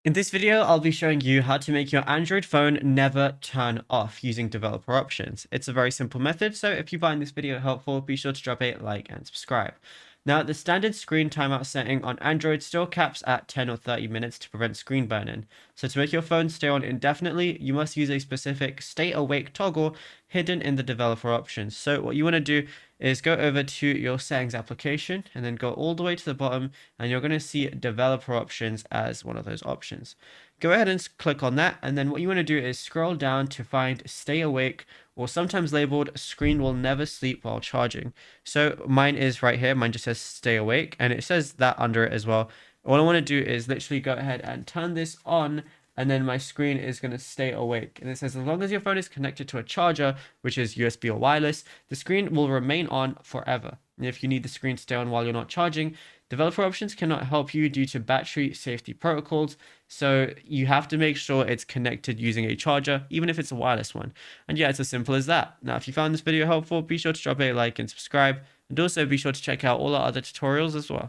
In this video, I'll be showing you how to make your Android phone never turn off using developer options. It's a very simple method, so if you find this video helpful, be sure to drop a like and subscribe. Now, the standard screen timeout setting on Android still caps at 10 or 30 minutes to prevent screen burn-in. So to make your phone stay on indefinitely, you must use a specific stay awake toggle hidden in the developer options. So what you want to do is go over to your settings application and then go all the way to the bottom, and you're going to see developer options as one of those options. Go ahead and click on that, and then what you want to do is scroll down to find stay awake, or sometimes labeled screen will never sleep while charging. So mine is right here. Mine just says stay awake, and it says that under it as well. All I want to do is literally go ahead and turn this on, and then my screen is going to stay awake. And it says as long as your phone is connected to a charger, which is USB or wireless, the screen will remain on forever. And if you need the screen to stay on while you're not charging, developer options cannot help you due to battery safety protocols. So you have to make sure it's connected using a charger, even if it's a wireless one. And yeah, it's as simple as that. Now, if you found this video helpful, be sure to drop a like and subscribe. And also be sure to check out all our other tutorials as well.